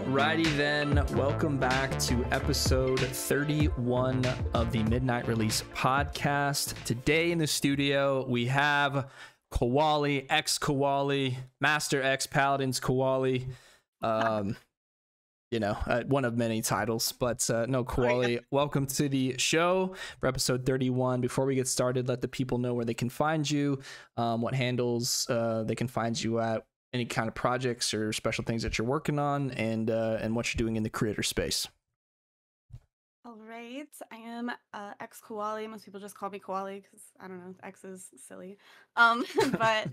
Alrighty then, welcome back to episode 31 of the Midnight Release podcast. Today in the studio we have xKoali, xKoali, Master X Paladins xKoali. One of many titles, but no, xKoali, welcome to the show for episode 31. Before we get started, let the people know where they can find you, what handles they can find you at, any kind of projects or special things that you're working on, and what you're doing in the creator space. All right, I am xKoali. Most people just call me Koali because I don't know, X is silly. But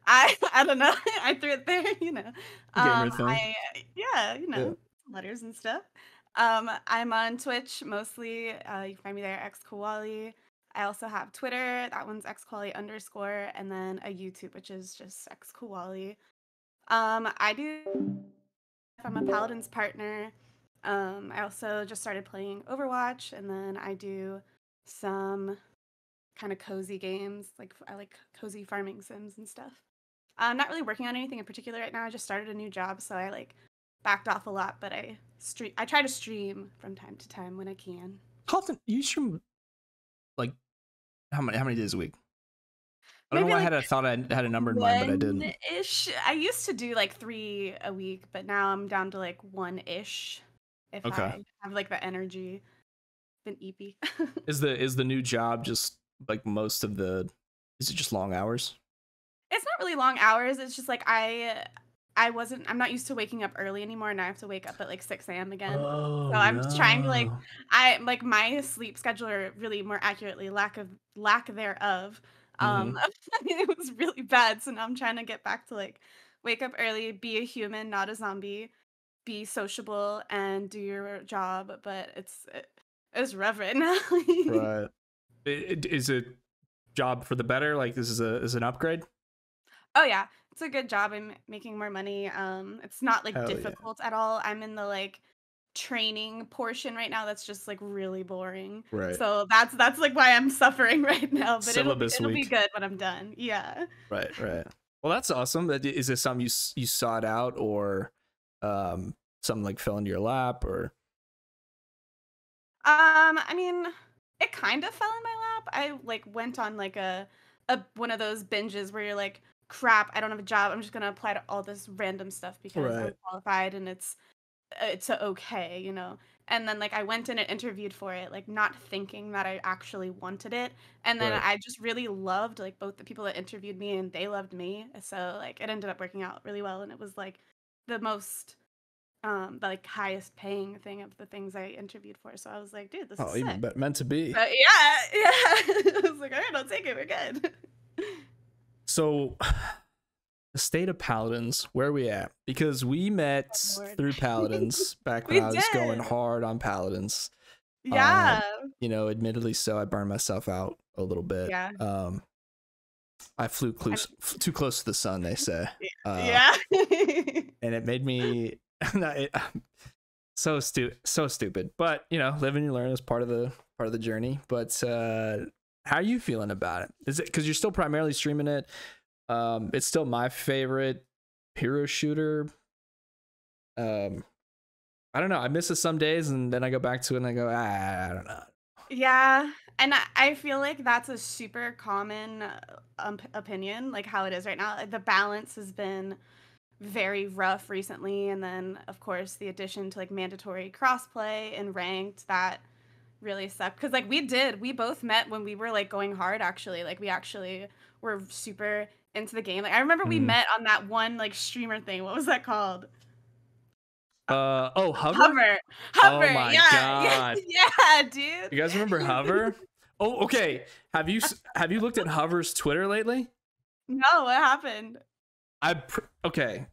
I don't know. I threw it there, you know. Gamer thing. Yeah, letters and stuff. I'm on Twitch mostly. You can find me there, xKoali. I also have Twitter. That one's xKoali_, and then a YouTube, which is just xKoali. I'm a Paladin's partner. I also just started playing Overwatch, and then I do some kind of cozy games. I like cozy farming sims and stuff. I'm not really working on anything in particular right now. I just started a new job, so I backed off a lot, but I try to stream from time to time when I can. How often you stream? Like how many days a week? I don't Maybe know why I thought I had a number in mind, but I didn't. Ish. I used to do 3 a week, but now I'm down to 1-ish. If I have the energy. Been EP. Is the new job just most of the? Is it just long hours? It's not really long hours. It's just I'm not used to waking up early anymore, and I have to wake up at 6 a.m. again. Oh, so I'm just trying to my sleep schedule, or really more accurately lack thereof. It was really bad. So now I'm trying to get back to wake up early, be a human, not a zombie, be sociable, and do your job. But it's rough right now. Right. Is it job for the better? This is an upgrade? Oh yeah, it's a good job. I'm making more money. It's not difficult at all. I'm in the training portion right now. That's just really boring. Right. So that's why I'm suffering right now. But it'll be good when I'm done. Yeah. Right. Well, that's awesome. Is this something you sought out, or something fell into your lap, or? I mean, it kind of fell in my lap. I went on a one of those binges where you're like, crap, I don't have a job. I'm just gonna apply to all this random stuff because I'm qualified and it's okay, you know. And then I went in and interviewed for it, not thinking that I actually wanted it. And then I just really loved both the people that interviewed me, and they loved me. So it ended up working out really well, and it was the most the highest paying thing of the things I interviewed for. So I was like, dude, this is even sick. Meant to be. But yeah. I was like, all right, I'll take it. We're good. So, the state of Paladins, where are we at? Because we met through Paladins back when I was going hard on Paladins. Yeah. Admittedly so, I burned myself out a little bit. Yeah. I flew too close to the sun, they say. Yeah. And it made me so stupid. But live and you learn is part of the journey. But how are you feeling about it? Is it because you're still primarily streaming it? It's still my favorite hero shooter. I don't know. I miss it some days, and then I go back to it and I go, I don't know. Yeah, and I feel like that's a super common opinion, how it is right now. The balance has been very rough recently, and then of course the addition to mandatory crossplay and ranked, that really sucked because we both met when we were going hard. Actually, we actually were super into the game. I remember we met on that one streamer thing. What was that called? Hover. Hover. Oh my god. Yeah, dude. You guys remember Hover? Oh, okay. Have you looked at Hover's Twitter lately? No, what happened? Okay.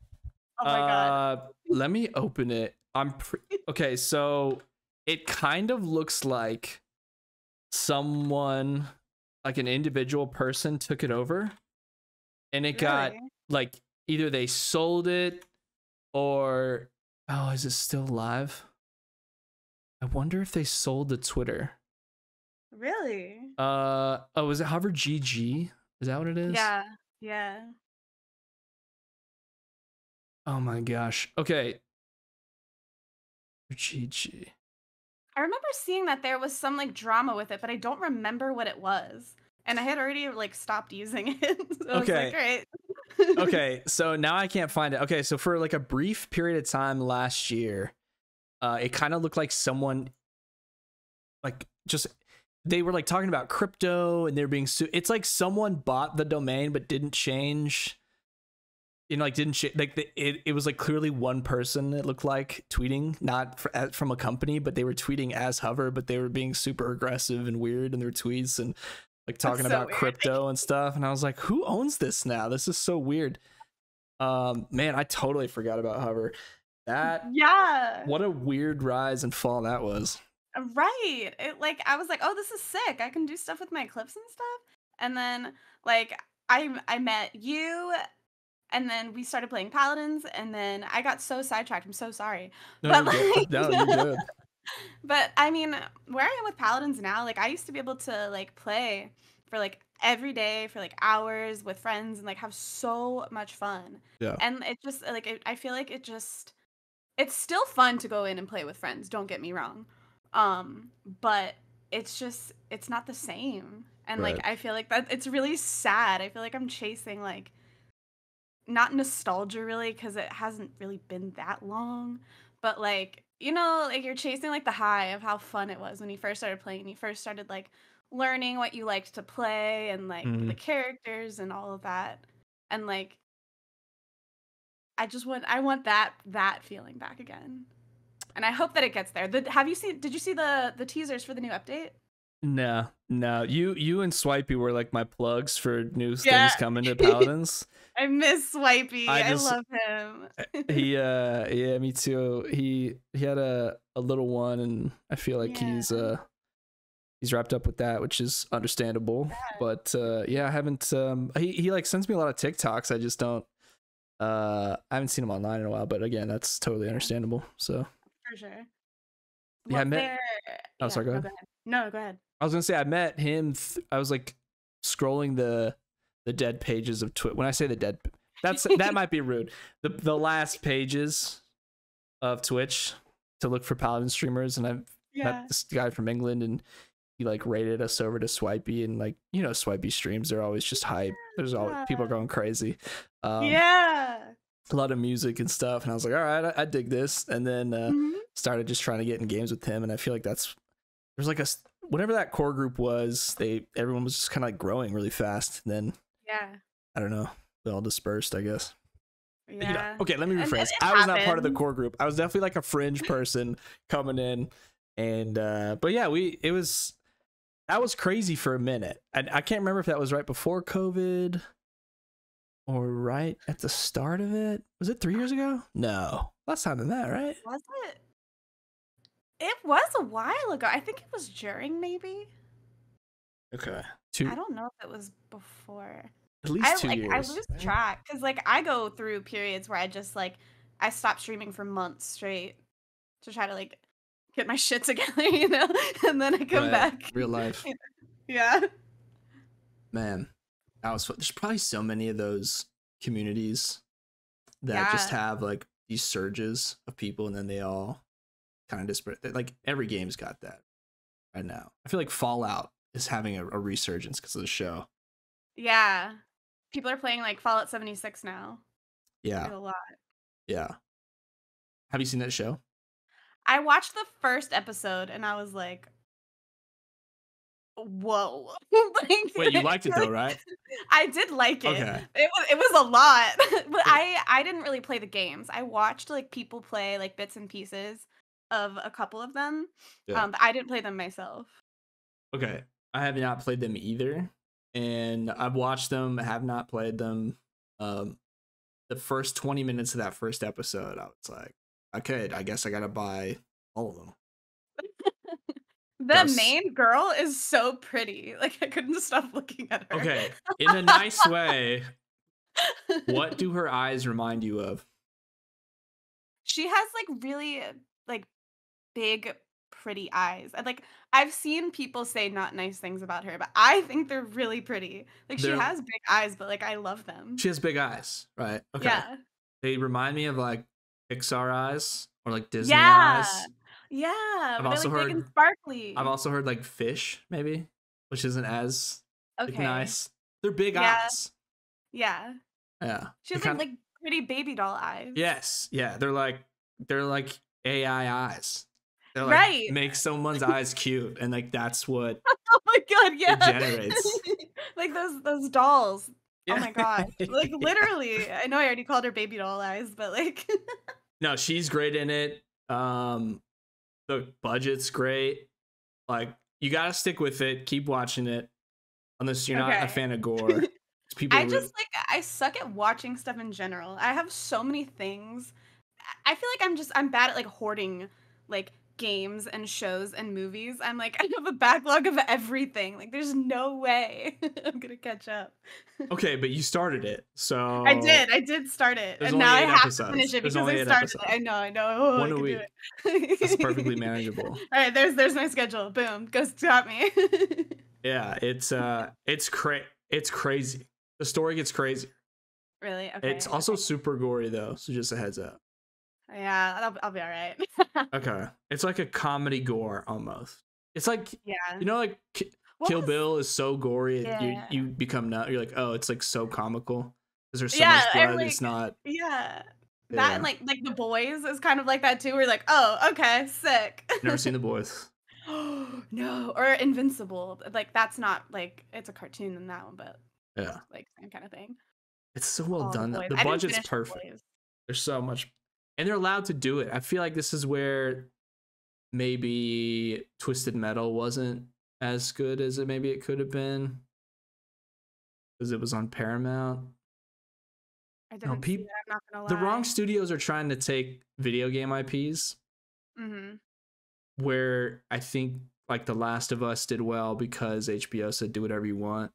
Oh my god. Let me open it. Okay, so it kind of looks like someone, an individual person, took it over, and it got either they sold it, or is it still live? I wonder if they sold the Twitter. Really? Is it Hover GG? Is that what it is? Yeah. Oh my gosh. Okay. GG. I remember seeing that there was some like drama with it, but I don't remember what it was. And I had already like stopped using it. So I was like, Okay. all right. Okay, so now I can't find it. Okay, so for like a brief period of time last year, it kind of looked like someone like just they were like talking about crypto and they're being it's like someone bought the domain but didn't change, you know, like didn't like it was like clearly one person, it looked like, tweeting, not from a company, but they were tweeting as Hover, but they were being super aggressive and weird in their tweets and like talking about weird. crypto and stuff. And I was like, who owns this now? This is so weird. Man, I totally forgot about Hover. That, Yeah. what a weird rise and fall that was. Right. It like I was like, "Oh, this is sick. I can do stuff with my clips and stuff." And then like I met you and then we started playing Paladins and then I got so sidetracked. I'm so sorry. No, But you're good. like No, you're good. but I mean, where I am with Paladins now, like I used to be able to like play for like every day for like hours with friends and like have so much fun. Yeah. And it just like I feel like it's still fun to go in and play with friends, don't get me wrong. But it's not the same. And Right. like I feel like that it's really sad. I feel like I'm chasing like not nostalgia really because it hasn't really been that long, but like you know like you're chasing like the high of how fun it was when you first started playing. You first started like learning what you liked to play and like the characters and all of that. And like I want that feeling back again. And I hope that it gets there. Did you see the teasers for the new update? No. You and Swipey were like my plugs for new Yeah. things coming to Paladins. I miss Swipey. I just- love him. Yeah, me too. He had a little one, and I feel like he's wrapped up with that, which is understandable. Yeah. But yeah, I haven't. He like sends me a lot of TikToks. I just don't. I haven't seen him online in a while, but again, that's totally understandable. So For sure. yeah, I met. Oh, sorry. Go ahead. No, go ahead. I was gonna say I met him. I was like scrolling the dead pages of Twitch. When I say the dead, that might be rude. The last pages of Twitch to look for Paladin streamers, and I met this guy from England, and he like rated us over to Swipey, and like, you know, Swipey streams, they're always just hype. There's always people going crazy. A lot of music and stuff, and I was like, all right, I dig this, and then started just trying to get in games with him, and I feel like there's like whatever that core group was, everyone was just kind of like growing really fast, and then I don't know, they all dispersed, I guess. Yeah. You know, okay, let me rephrase. It I was not part of the happened. core group. I was definitely like a fringe person coming in, and but yeah, that was crazy for a minute. I can't remember if that was right before COVID or right at the start of it. Was it 3 years ago? No, less time than that, right? Was it? It was a while ago. I think it was during maybe. Okay. I don't know if it was before. At least 2 years. I lose track because like I go through periods where I just like I stop streaming for months straight to try to like get my shit together, you know, and then I come back. Real life. Yeah. Man, there's probably so many of those communities that just have like these surges of people, and then they all kind of disparate. Like every game's got that right now. I feel like Fallout is having a resurgence because of the show. Yeah. People are playing like Fallout 76 now. Yeah. A lot. Yeah. Have you seen that show? I watched the first episode and I was like, whoa. Wait, you liked it though, right? I did like it. Okay. It was a lot. But I didn't really play the games. I watched like people play like bits and pieces of a couple of them. But I didn't play them myself. Okay. I have not played them either. And I've watched them, have not played them. The first 20 minutes of that first episode, I was like, okay, I guess I gotta buy all of them. The main girl is so pretty. Like I couldn't stop looking at her. Okay, in a nice way. What do her eyes remind you of? She has like really like big pretty eyes. Like I've seen people say not nice things about her, but I think they're really pretty. Like she has big eyes, but like I love them. She has big eyes, right? Okay. Yeah. They remind me of like Pixar eyes or like Disney eyes. Yeah, I've but they're also like big and heard I've sparkly. also heard like fish, maybe, which isn't as like Okay. nice. They're big Yeah, eyes. yeah. Yeah. She They has kind like pretty baby doll eyes. yes, yeah. They're like AI eyes. They're like Right. make someone's eyes cute, and like that's what Oh my god, it yeah. generates. Like those dolls. Oh Yeah. my gosh. Like Yeah. literally. I know I already called her baby doll eyes, but like No, she's great in it. The budget's great. Like you gotta stick with it. Keep watching it, unless you're not a okay. fan of gore. People I are just like I suck at watching stuff in general. I have so many things. I feel like I'm bad at like hoarding like games and shows and movies. I'm like I have a backlog of everything. Like there's no way I'm gonna catch up. okay, but you started it, I so did. I did start it. there's And now only I eight have to finish episodes. it There's because only I eight started it. episodes. I know, I know. Oh, I One a can do week. That's perfectly it. manageable. All right, there's my schedule. Boom. Go stop me. Yeah, it's crazy. The story gets crazy. Really? It's Okay. also Okay. super gory though, so just a heads up. Yeah, I'll be all right. Okay, it's like a comedy gore almost. It's like Yeah. like What Kill was Bill is so gory, Yeah. you become nut. You're like, oh, it's like so comical because there's so Yeah, much and blood. It's like not. yeah. That and Yeah, like The Boys is kind of like that too. Where you're like, oh, okay, sick. never seen The Boys. No, or Invincible. Like that's not like it's a cartoon in that one, but Yeah, like same kind of thing. it's so well Oh, The done. Boys. The I didn't budget's finish The perfect. Boys. There's so much, and they're allowed to do it. I feel like this is where maybe Twisted Metal wasn't as good as it could have been because it was on Paramount. I No, didn't see it. I'm not gonna the wrong lie. studios are trying to take video game IPs Mhm. where I think like The Last of Us did well because HBO said do whatever you want,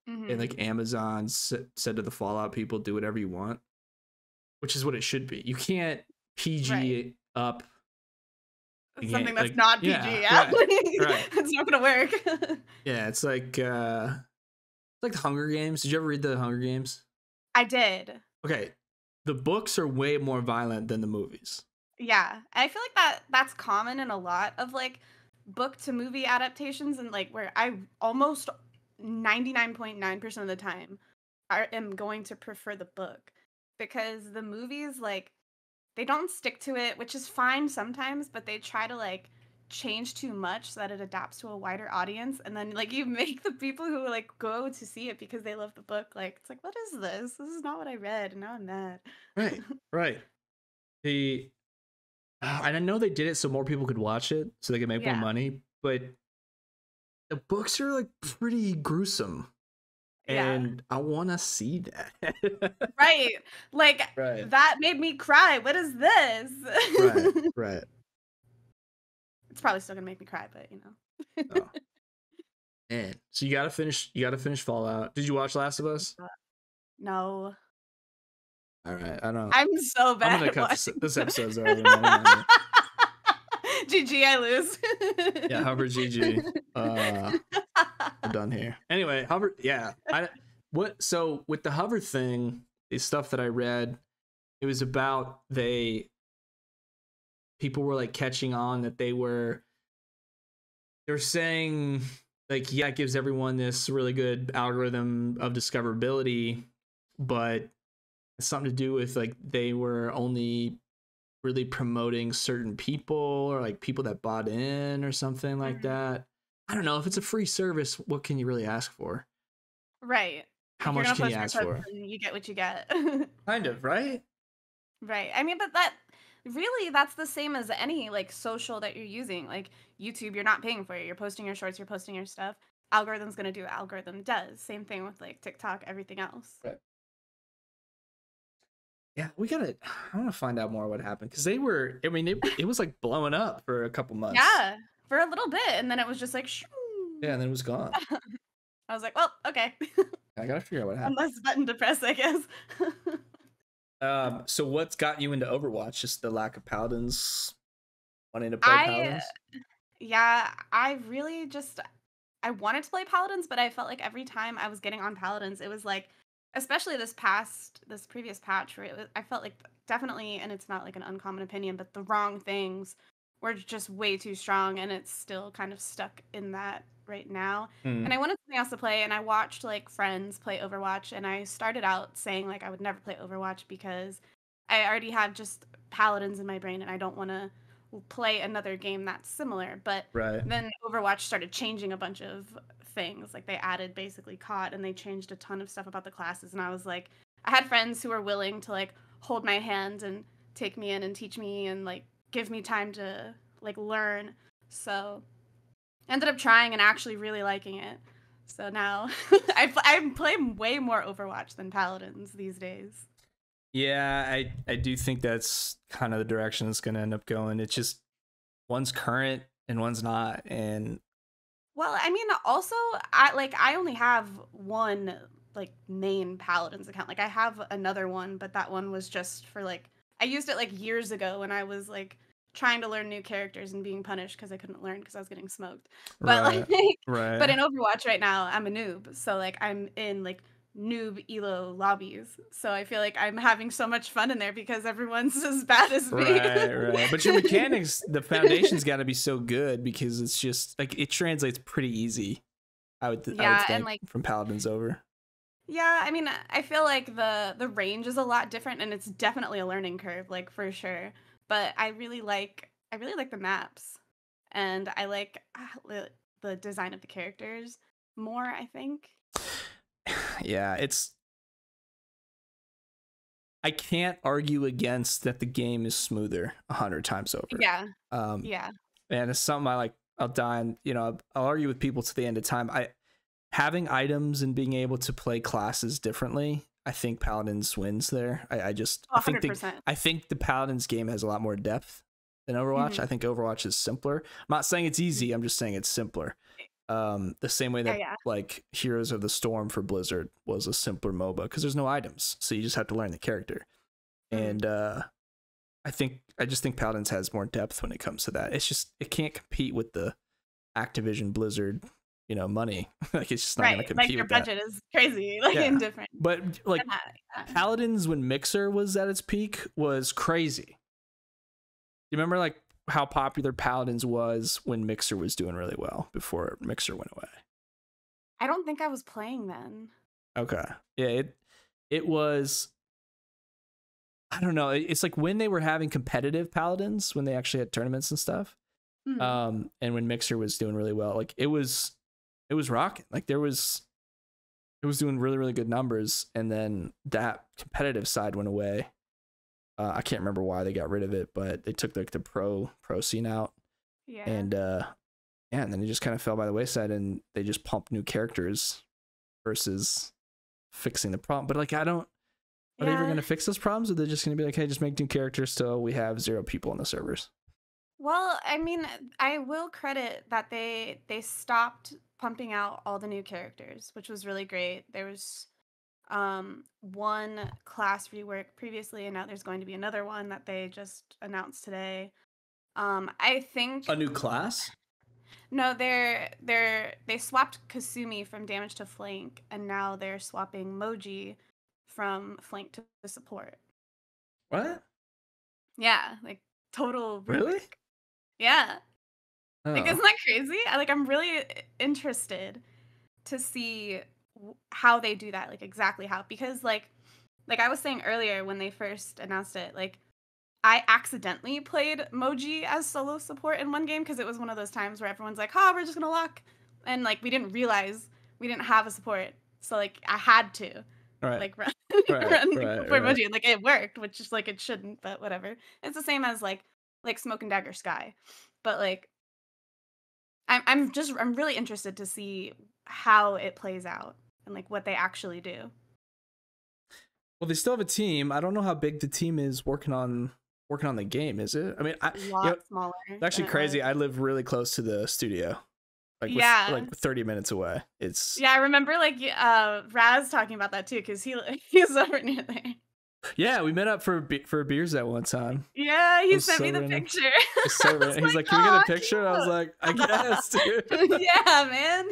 and Mhm. like Amazon said to the Fallout people do whatever you want, which is what it should be. You can't Right. PG up. You Something can't that's like not PG. yeah, Yeah. right, right. It's not gonna work. Yeah, it's like the Hunger Games. Did you ever read the Hunger Games? I did. Okay, the books are way more violent than the movies. Yeah. I feel like that's common in a lot of like book to movie adaptations and like where I almost 99.9% of the time I am going to prefer the book because the movies like they don't stick to it, which is fine sometimes, but they try to like change too much so that it adapts to a wider audience and then like you make the people who like go to see it because they love the book like it's like what is this? This is not what I read and now I'm mad. Right, right. The and I know they did it so more people could watch it, so they could make more Yeah. money. But the books are like pretty gruesome, Yeah. and I want to see that. Right. Like Right, that made me cry. What is this? right, right. It's probably still gonna make me cry, but you know. Oh, man. So you gotta finish. You gotta finish Fallout. Did you watch Last of Us? No. All right, I don't. I'm so I'm bad gonna at cut this. watching This stuff. episode's over. Man. GG, I lose. Yeah, Hubbard GG. We're done here. Anyway, Hubbard. Yeah, So with the Hubbard thing, the stuff that I read, it was about people were like catching on that they're saying like yeah, it gives everyone this really good algorithm of discoverability, but it's something to do with like they were only really promoting certain people or like people that bought in or something like Mhm. that. I don't know. If it's a free service, what can you really ask for? Right. How If you're much gonna can you post your ask posts for? and you get what you get. Kind of, right? Right. I mean, but that really that's the same as any like social that you're using. Like YouTube, you're not paying for it. You're posting your shorts, you're posting your stuff. Algorithm's gonna do what algorithm does. Same thing with like TikTok, everything else. Right. Yeah, we gotta. I want to find out more what happened because they were. I mean, it was like blowing up for a couple months. Yeah, for a little bit, and then it was just like, shoo. Yeah, and then it was gone. I was like, well, okay. I gotta figure out what One happened. less button to press, I guess. So what's got you into Overwatch? Just the lack of paladins, wanting to play I paladins. Yeah, I really just I wanted to play Paladins, but I felt like every time I was getting on Paladins, it was like, especially this previous patch, where I felt like definitely, and it's not like an uncommon opinion, but the wrong things were just way too strong, and it's still kind of stuck in that right now. Mm. And I wanted something else to play, and I watched like friends play Overwatch, and I started out saying like I would never play Overwatch because I already have just paladins in my brain, and I don't want to play another game that's similar. But Right. then Overwatch started changing a bunch of things. Like they added basically COD, and they changed a ton of stuff about the classes, and I was like, I had friends who were willing to like hold my hand and take me in and teach me and like give me time to like learn. So ended up trying and actually really liking it. So now I'm playing way more Overwatch than Paladins these days. Yeah, I do think that's kind of the direction it's going to end up going. It's just one's current and one's not, and Well, I mean, also I only have one like main Paladins account. Like I have another one, but that one was just for like I used it like years ago when I was like trying to learn new characters and being punished because I couldn't learn because I was getting smoked. But right, like but right. in Overwatch right now, I'm a noob. So like I'm in like noob elo lobbies. So I feel like I'm having so much fun in there because everyone's as bad as me. Right, right. But your mechanics, the foundation's got to be so good because it's just like it translates pretty easy. I would Yeah, and think like from Paladins over. yeah, I mean, I feel like the range is a lot different and it's definitely a learning curve, like for sure. But I really like the maps and I like the design of the characters more, I think. Yeah, it's I can't argue against that the game is smoother 100 times over. Yeah. Um, Yeah. and it's something I like. I'll die and I'll argue with people to the end of time. Having items and being able to play classes differently, I think Paladins wins there. I think 100%. the Paladins game has a lot more depth than Overwatch. Mhm. I think Overwatch is simpler. I'm not saying it's easy. I'm just saying it's simpler. The same way Yeah, that yeah. like Heroes of the Storm for Blizzard was a simpler MOBA because there's no items, so you just have to learn the character. Mhm. And I just think Paladins has more depth when it comes to that. It's just it can't compete with the Activision Blizzard, money. Like it's just not going to Right. Like compete their with that. budget is crazy, like Yeah, and different. but like Yeah. Paladins when Mixer was at its peak was crazy. You remember like how popular Paladins was when Mixer was doing really well before Mixer went away. I don't think I was playing then. Okay. Yeah, it was I don't know. It's like when they were having competitive Paladins, when they actually had tournaments and stuff. Mhm. And when Mixer was doing really well, like it was rocking. Like it was doing really, really good numbers. And then that competitive side went away. I can't remember why they got rid of it, but they took like the pro scene out. Yeah. And and then it just kind of fell by the wayside and they just pumped new characters versus fixing the problem. But like are they ever going to fix those problems, or they're just going to be like, hey, just make new characters till we have 0 people on the servers? Well, I mean, I will credit that they stopped pumping out all the new characters, which was really great. There was one class rework previously, and now there's going to be another one that they just announced today. I think A new class? no, they swapped Kasumi from damage to flank, and now they're swapping Moji from flank to support. What? Yeah, like total Really? rework. Yeah. Like, Oh. isn't that crazy? I'm really interested to see how they do that, like exactly how, because like I was saying earlier when they first announced it, like I accidentally played Moji as solo support in one game because it was one of those times where everyone's like, "Oh, we're just gonna lock," and like we didn't realize we didn't have a support, so like I had to Right. like run Right. run Right. support Right. Moji, and like it worked, which is like it shouldn't, but whatever. It's the same as like Smoke and Dagger Sky, but like I'm really interested to see how it plays out and like what they actually do. Well, they still have a team. I don't know how big the team is working on the game. Is it? I mean, A lot smaller it's actually than it crazy. was. I live really close to the studio, like Yeah. 30 minutes away. It's Yeah, I remember like Raz talking about that too cuz he was over near there. yeah. We met up for beers that one time. Yeah, It he was sent so me the random. picture. It's so I was random. He's like, "Can we get a "Aw, picture?" I was like, "I guess, dude." cute." Yeah, man.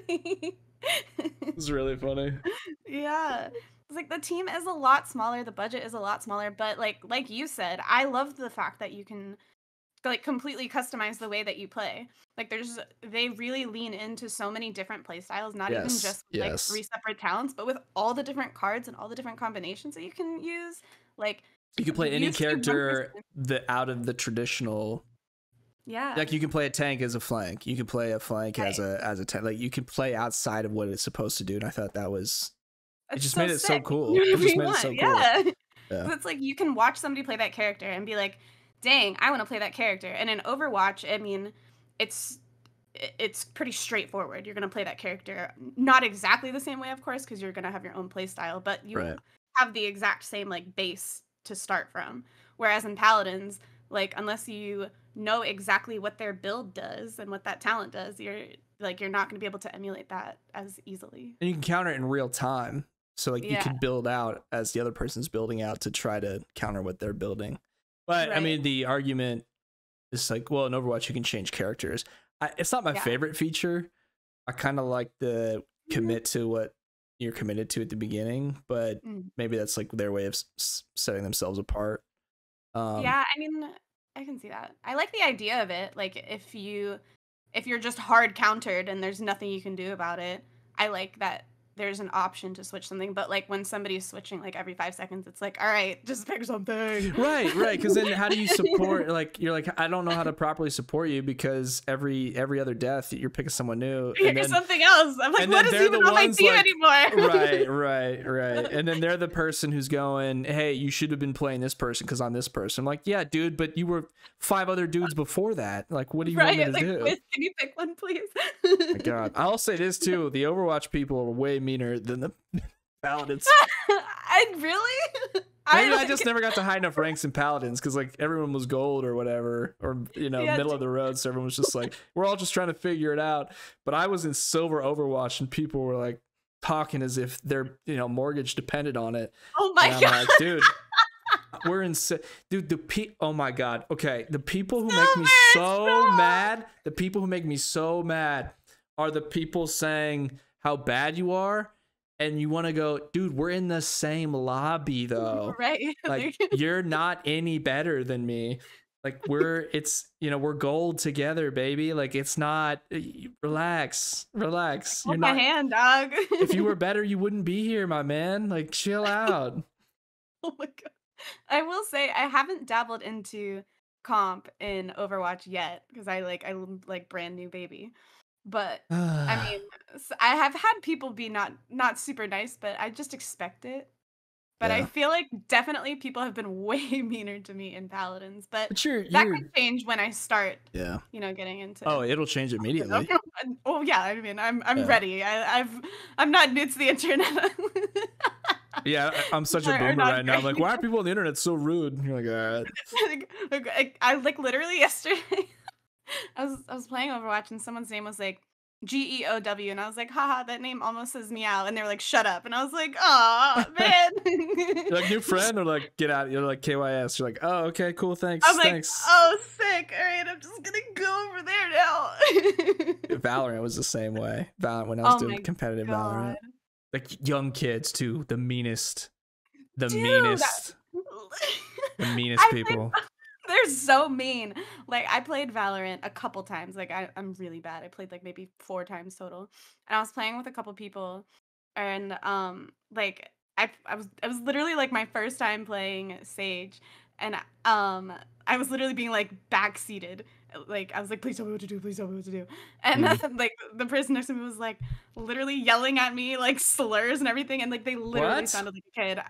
It was really funny. Yeah. It's like the team is a lot smaller, the budget is a lot smaller, but like you said, I love the fact that you can like completely customize the way that you play. Like they really lean into so many different play styles, not even Yes, just like yes. 3 separate talents, but with all the different cards and all the different combinations that you can use. Like You can play you any see one character person. out of the traditional. Yeah. Like you can play a tank as a flank. You can play a flank Right. as a tank. Like you can play outside of what it's supposed to do. And I thought that was it. It's Just so made it so sick. cool. You It know just what made we it so want. cool. Yeah. Yeah. It's like you can watch somebody play that character and be like, "Dang, I want to play that character." And in Overwatch, I mean, it's it's pretty straightforward. You're going to play that character not exactly the same way, of course, because you're going to have your own play style, but you Right. have the exact same like base to start from. Whereas in Paladins, like unless you know exactly what their build does and what that talent does, you're not going to be able to emulate that as easily. And you can counter it in real time. So like you Yeah. can build out as the other person's building out to try to counter what they're building. But I Right. mean, the argument is like, well, in Overwatch you can change characters. It's not my Yeah. favorite feature. I kind of like the commit to what you're committed to at the beginning, but maybe that's like their way of setting themselves apart. Yeah, I mean, I can see that. I like the idea of it. Like if you're just hard countered and there's nothing you can do about it, I like that there's an option to switch something. But like when somebody's switching like every 5 seconds, it's like, all right, just pick something. Right. Because then how do you support? Like you're like, I don't know how to properly support you because every other death you're picking someone new. And then something else. I'm like, what is even on my team anymore? Right. And then they're the person who's going, hey, you should have been playing this person because I'm this person. I'm like, yeah, dude, but you were 5 other dudes before that. Like, what do you want me to do? Can you pick one, please? Oh my God. I'll say this too: the Overwatch people are way meaner than the Paladins. I really. Maybe I just never got to high enough ranks in Paladins because like everyone was gold or whatever, or middle of the road, so everyone was just like, we're all just trying to figure it out. But I was in silver Overwatch and people were like talking as if their mortgage depended on it. Oh my God, like, dude, we're in dude. Oh my God. Okay, the people who make me so mad, the people who make me so mad are the people saying how bad you are. And you want to go, dude, we're in the same lobby though. Right. Like you're not any better than me. Like we're gold together, baby. Like it's not, relax. Hold my hand, dog. If you were better, you wouldn't be here, my man. Like chill out. Oh my God. I will say I haven't dabbled into comp in Overwatch yet because I'm like brand new baby. But I mean, I have had people be not super nice, but I just expect it. But I feel like definitely people have been way meaner to me in Paladins. But that could change when I start. Yeah. Getting into. Oh, it'll change immediately. Oh yeah, I mean, I'm ready. I'm not new to the internet. Yeah, I'm such a boomer right now. I'm like, why are people on the internet so rude? And you're like, all right. I like literally yesterday. I was playing Overwatch and someone's name was like GEOW and I was like, haha, that name almost says meow, and they were like, shut up, and I was like, oh man. You're like, new friend, or like, get out. You're like KYS. You're like, oh, okay, cool, thanks. I'm like, thanks. oh, sick. All right, I'm just gonna go over there now. Valorant was the same way. Valorant, when I was doing competitive God. Valorant, like young kids too, the meanest people. They're so mean. Like I played Valorant a couple times. Like I'm really bad. I played like maybe 4 times total. And I was playing with a couple people and like I was literally like my first time playing Sage and I was literally being like backseated. Like I was like, please tell me what to do, please tell me what to do. And then like the person next to me was like literally yelling at me like slurs and everything, and like they literally sounded like a kid.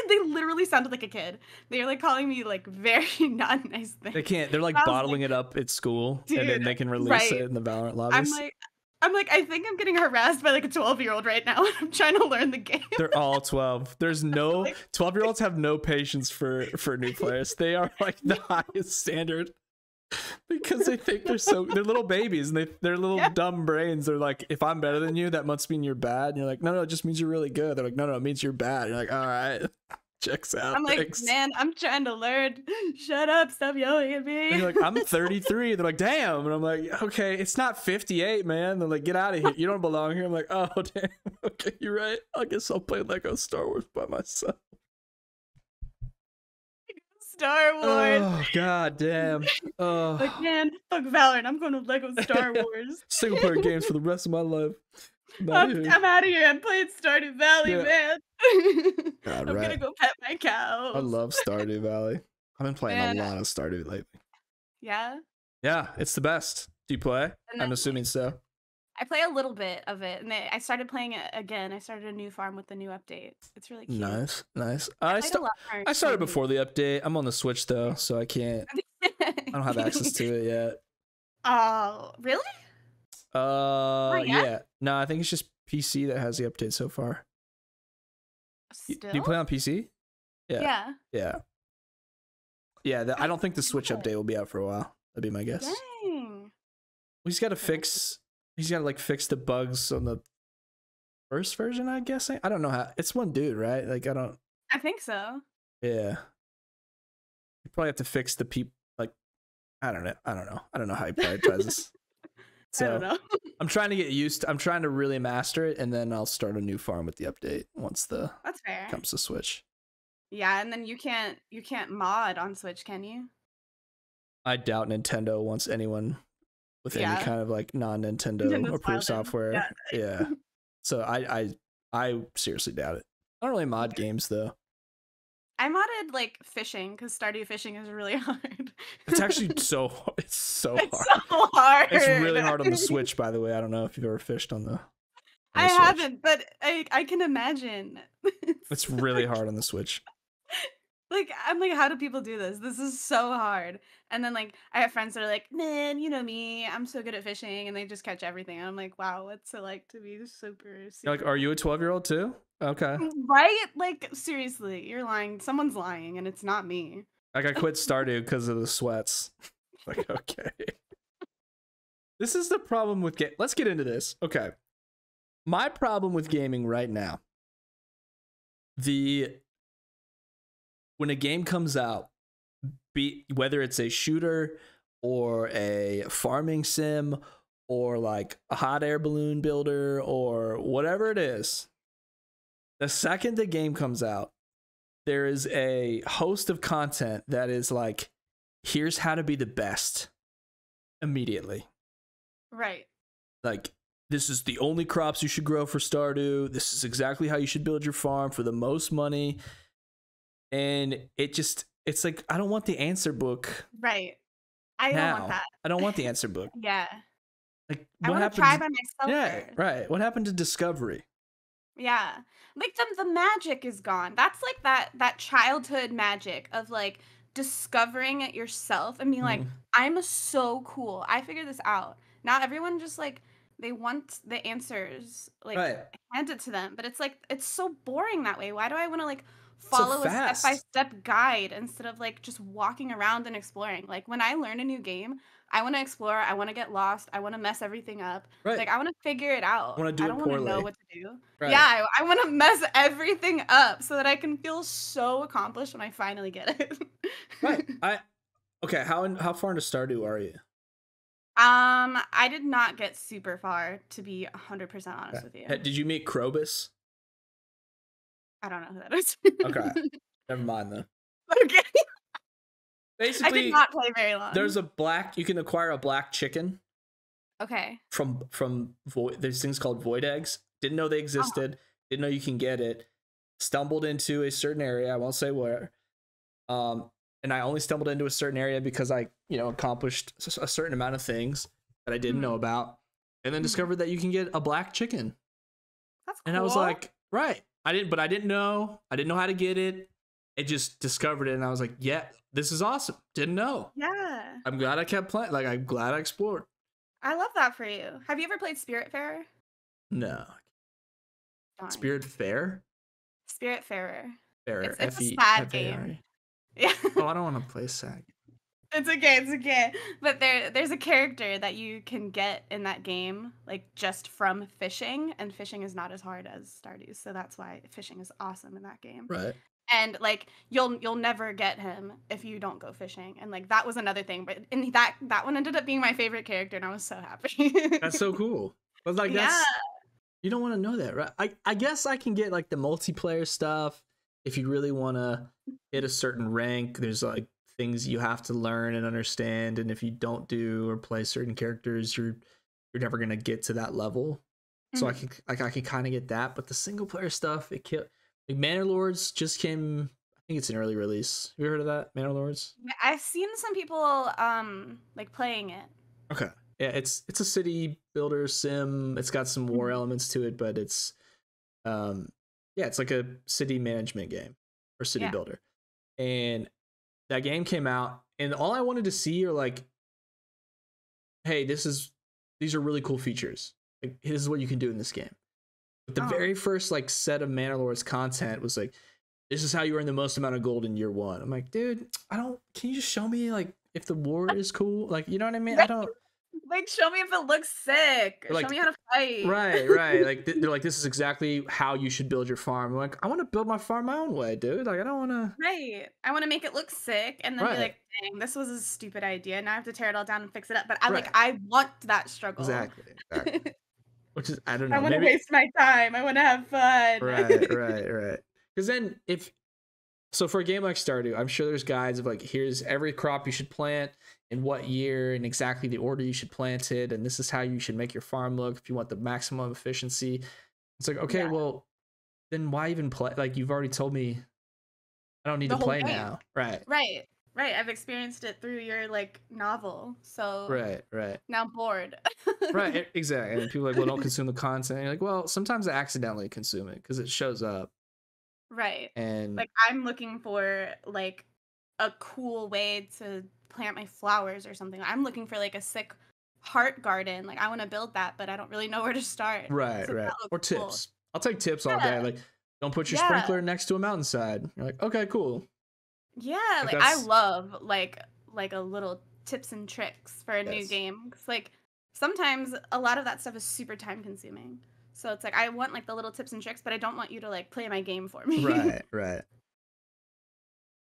They literally sounded like a kid. They were like calling me like very not nice things. They can't. They're like bottling it up at school, dude, and then they can release it in the Valorant lobbies. I'm like, I think I'm getting harassed by like a 12-year-old right now, and I'm trying to learn the game. They're all 12. There's no 12-year-olds have no patience for new players. They are like the highest standard. Because they think they're little babies, and they're little dumb brains. They're like, if I'm better than you, that must mean you're bad. And you're like, no, it just means you're really good. They're like, no, it means you're bad. You're like, all right, checks out. I'm thanks. Like, man, I'm trying to learn. Shut up, stop yelling at me. And you're like, I'm 33. They're like, damn. And I'm like, okay, it's not 58, man. They're like, get out of here. You don't belong here. I'm like, oh, damn. Okay, you're right. I guess I'll play Lego Star Wars by myself. Star Wars. Oh god damn. Oh. Like, man, fuck Valorant. I'm going to Lego Star Wars. Single player games for the rest of my life. I'm outta here. I'm out of here. I'm playing Stardew Valley, Yeah. man. God, I'm right. gonna go pet my cows. I love Stardew Valley. I've been playing Man. a lot of Stardew lately. Yeah. Yeah, it's the best. Do you play? And I'm then- assuming so. I play a little bit of it, and I started playing it again. I started a new farm with the new update. It's really cute. Nice, nice. I played a lot more I started than- before the update. I'm on the Switch though, so I can't. I don't have access to it yet. Oh, really? Not yet? Yeah. No, I think it's just PC that has the update so far. Still? Do you play on PC? Yeah. Yeah. I don't think the Switch update will be out for a while. That'd be my guess. Dang. He's got to fix. He's got to like fix the bugs on the first version. I guess. I don't know how. It's one dude, right? Like I don't. I think so. Yeah. You probably have to fix the people. Like, I don't know. I don't know how he prioritizes. So I don't know. I'm trying to get used. I'm trying to really master it, and then I'll start a new farm with the update once the That's fair. comes to Switch. Yeah, and then you can't mod on Switch, can you? I doubt Nintendo wants anyone with any Yeah. kind of like non-Nintendo Nintendo's approved wild in. software. Yeah. So I seriously doubt it. I don't really mod games though. I modded like fishing because Stardew fishing is really hard. It's actually it's so hard. it's so hard. It's really hard on the Switch, by the way. I don't know if you've ever fished on the I Switch. haven't, but I can imagine. It's really hard on the Switch. Like, I'm like, how do people do this? This is so hard. And then, like, I have friends that are like, man, you know me, I'm so good at fishing, and they just catch everything. And I'm like, wow, what's it like to be super, You're super... like, are you a 12-year-old too? Okay. Right? Like, seriously, you're lying. Someone's lying, and it's not me. Like I quit Stardew because of the sweats. Like, okay. This is the problem with let's get into this. Okay. My problem with gaming right now. When a game comes out, whether it's a shooter or a farming sim or like a hot air balloon builder or whatever it is, the second the game comes out, there is a host of content that is like, here's how to be the best immediately. Right. Like, this is the only crops you should grow for Stardew. This is exactly how you should build your farm for the most money. And it's like, I don't want the answer book. Right. I don't want that. I don't want the answer book. Yeah. Like, I what want to happened? try by myself Yeah, first. right. What happened to Discovery? Yeah. Like the magic is gone. That's like that childhood magic of like discovering it yourself and being like, I'm so cool. I figured this out. Now everyone just like they want the answers like Right. handed to them, but it's like it's so boring that way. Why do I want to like follow a fast. step-by-step guide instead of like just walking around and exploring? Like when I learn a new game, I want to explore, I want to get lost, I want to mess everything up. Right. Like I want to figure it out. I wanna do it don't want to know poorly. what to do. Right. Yeah, I want to mess everything up so that I can feel so accomplished when I finally get it. Right. Okay, how far into Stardew are you? I did not get super far, to be 100% honest with you. Did you meet Krobus? I don't know who that is. Okay. Never mind then. Okay. Basically, I did not play very long. you can acquire a black chicken Okay. from there's things called void eggs. Didn't know they existed. Didn't know you can get it. Stumbled into a certain area. I won't say where. And I only stumbled into a certain area because I, accomplished a certain amount of things that I didn't know about, and then discovered that you can get a black chicken. That's cool. And I was like, right. I didn't know how to get it. I just discovered it, and I was like, yeah, this is awesome. Didn't know. yeah. I'm glad I kept playing. Like, I'm glad I explored. I love that for you. Have you ever played Spiritfarer? No. Darn. Spiritfarer? Spiritfarer. Farer. It's a sad F-E-F-A-R-E. game. Yeah. Oh, I don't want to play SAG. It's okay. But there's a character that you can get in that game, like just from fishing, and fishing is not as hard as Stardew, so that's why fishing is awesome in that game. Right. And like you'll never get him if you don't go fishing, and like that was another thing. But and that one ended up being my favorite character, and I was so happy. That's so cool. But like you don't want to know that, right? I guess I can get like the multiplayer stuff if you really want to hit a certain rank, there's like things you have to learn and understand, and if you don't do or play certain characters, you're never gonna get to that level. So Mhm. I can kind of get that, but the single player stuff, it killed. Like Manor Lords just came. I think it's an early release. Have you heard of that, Manor Lords? Yeah, I've seen some people like playing it. Okay. Yeah, it's a city builder sim. It's got some war Mhm. elements to it, but it's yeah, it's like a city management game or city Yeah. builder. And that game came out, and all I wanted to see are like, hey, these are really cool features. Like, this is what you can do in this game. But the Oh. very first like set of Manor Lords content was like, this is how you earn the most amount of gold in year one. I'm like, dude, I don't. Can you just show me like if the war is cool? Like, you know what I mean? I Right? don't. Like, show me if it looks sick. Show Like, me how to fight. right. Like they're like, this is exactly how you should build your farm. I'm like, I want to build my farm my own way, dude. Like, I don't want to. Right. I want to make it look sick and then be Right. like, dang, this was a stupid idea. Now I have to tear it all down and fix it up. But Right. I want that struggle. Exactly. Which is, I don't I know. want to Maybe. waste my time. I want to have fun. Right. Because then if so for a game like Stardew, I'm sure there's guides of like, here's every crop you should plant in what year and exactly the order you should plant it, and this is how you should make your farm look if you want the maximum efficiency. It's like, okay, Yeah. well, then why even play? Like, you've already told me I don't need The to whole play game. now. Right. Right. I've experienced it through your like novel. So Right. now I'm bored. Right. Exactly. And people are like, well, don't consume the content. And you're like, well, sometimes I accidentally consume it because it shows up. Right. And Like I'm looking for like a cool way to plant my flowers or something. I'm looking for like a sick heart garden. Like I want to build that, but I don't really know where to start. right. So that Or looks cool. tips. I'll take tips all day. Yeah. Like, don't put your Yeah. sprinkler next to a mountainside. You're like, okay, cool. Yeah, Like, like I that's love like a little tips and tricks for a new yes. game. 'Cause like sometimes a lot of that stuff is super time consuming. So it's like I want like the little tips and tricks, but I don't want you to like play my game for me. Right.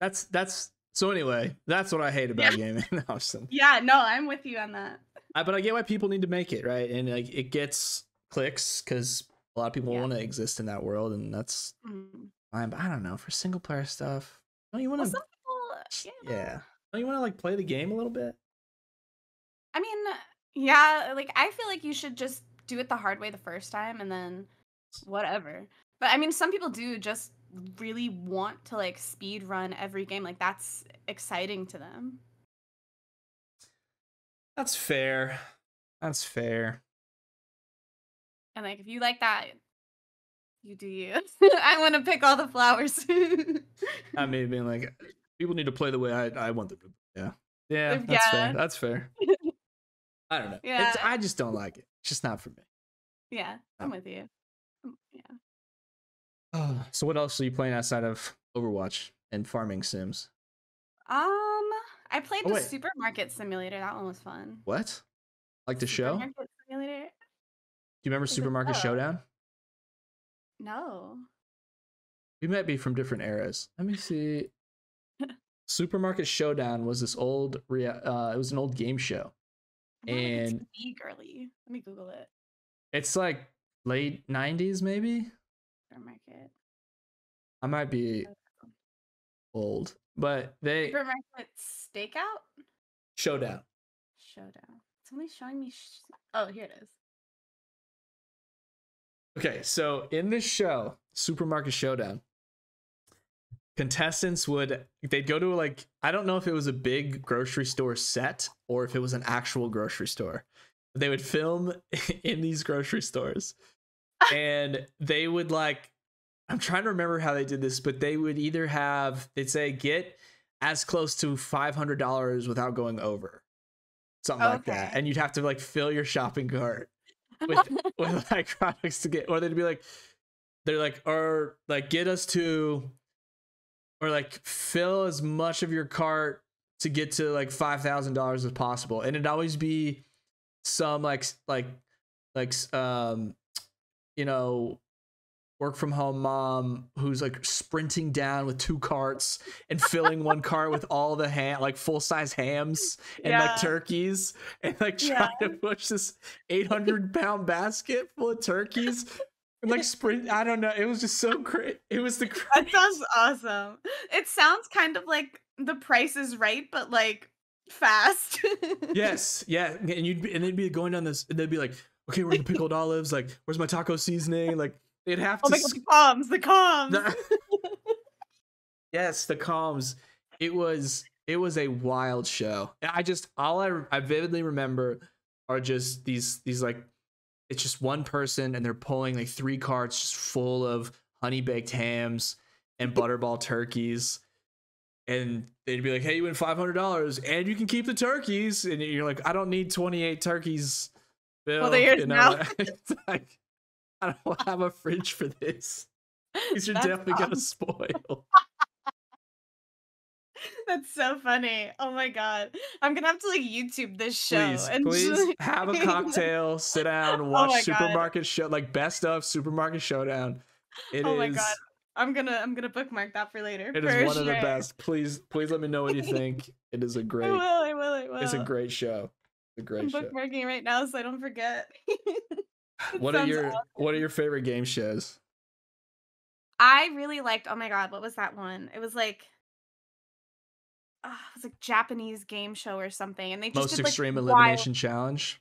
That's so anyway, that's what I hate Yeah. about gaming. No, Yeah, no, I'm with you on that. but I get why people need to make it, right? And like it gets clicks because a lot of people Yeah. want to exist in that world, and that's Mhm. fine. But I don't know, for single player stuff, don't you want Well, to? some people, Yeah, don't you want to like play the game a little bit? I mean, yeah, like I feel like you should just do it the hard way the first time and then whatever. But I mean, some people do just really want to like speed run every game. Like that's exciting to them. That's fair. That's fair. And like if you like that, you do you. I want to pick all the flowers. I mean, being like, people need to play the way I want them to. Yeah, that's fair. Yeah. That's fair. I don't know. Yeah. I just don't like it. It's just not for me. Yeah, I'm No. with you. Yeah. So what else are you playing outside of Overwatch and farming sims? I played Oh, the wait. Supermarket Simulator. That one was fun. What? Like the show? Do Supermarket Simulator? you remember Is it Supermarket Showdown? No. We might be from different eras. Let me see. Supermarket Showdown was this old it was an old game show. I'm not like a And TV girly. Let me Google it. it's like late 90s maybe. Supermarket. I might be old, but they Supermarket Stakeout? Showdown. Showdown. It's only showing me. Oh, here it is. Okay, so in this show, Supermarket Showdown, contestants they'd go to like, I don't know if it was a big grocery store set or if it was an actual grocery store. They would film in these grocery stores, and they would like, I'm trying to remember how they did this, but they would either they'd say get as close to $500 without going over, something like that, Okay. and you'd have to like fill your shopping cart with like products to get, or they'd be like, they're like, or like get us to, or like fill as much of your cart to get to like $5,000 as possible, and it'd always be some like you know, work from home mom who's like sprinting down with 2 carts and filling one cart with all the like full size hams and like Yeah. turkeys, and like Yeah. trying to push this 800-pound basket full of turkeys And like sprint, I don't know. It was just so great. It was the That crazy. sounds awesome. It sounds kind of like The Price is Right, but like fast. Yes, yeah. And they'd be going down this, and they'd be like, okay, where are the pickled olives? Like, where's my taco seasoning? Like, they'd have Oh to my god, the comms, the comms. yes, the comms. It was a wild show. I vividly remember are just these like, it's just one person and they're pulling like 3 carts just full of honey baked hams and butterball turkeys, and they'd be like, hey, you win $500 and you can keep the turkeys, and you're like, I don't need 28 turkeys, Bill. Well, they're yours now. It's like, I don't have a fridge for this. These are That's definitely gonna awesome. spoil. That's so funny. Oh my god. I'm gonna have to like YouTube this show Please, and please have a cocktail, sit down, Oh watch my god. Supermarket Show, like best of Supermarket Showdown. It Oh my god. is I'm gonna bookmark that for later. it is for one of the sure. best. Please let me know what you think. It is a I great will, I will, I will. it's a great show. It's a I'm great show. bookmarking right now so I don't forget. What are sounds your favorite game shows? I really liked, oh my god, what was that one? It was like it was like Japanese game show or something, and they just Most did like Extreme wild. Elimination Challenge.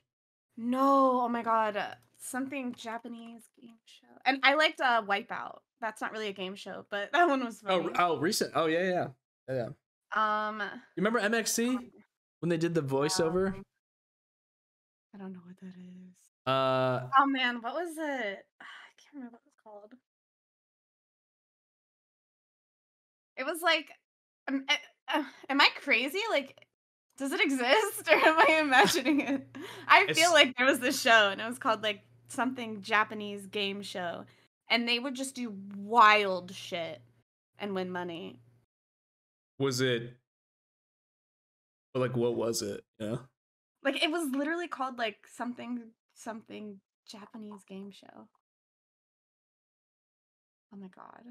No, oh my god, something Japanese game show. And I liked Wipeout. That's not really a game show, but that one was funny. Recent. Oh yeah. Um, You remember MXC when they did the voiceover? I don't know what that is. Uh, Oh man, what was it? I can't remember what it was called. It was like, am I crazy? Like, does it exist or am I imagining it? I It's- feel like there was this show and it was called like something Japanese game show, and they would just do wild shit and win money. was it like, what was it? Yeah. Like it was literally called like something Japanese game show. Oh my god.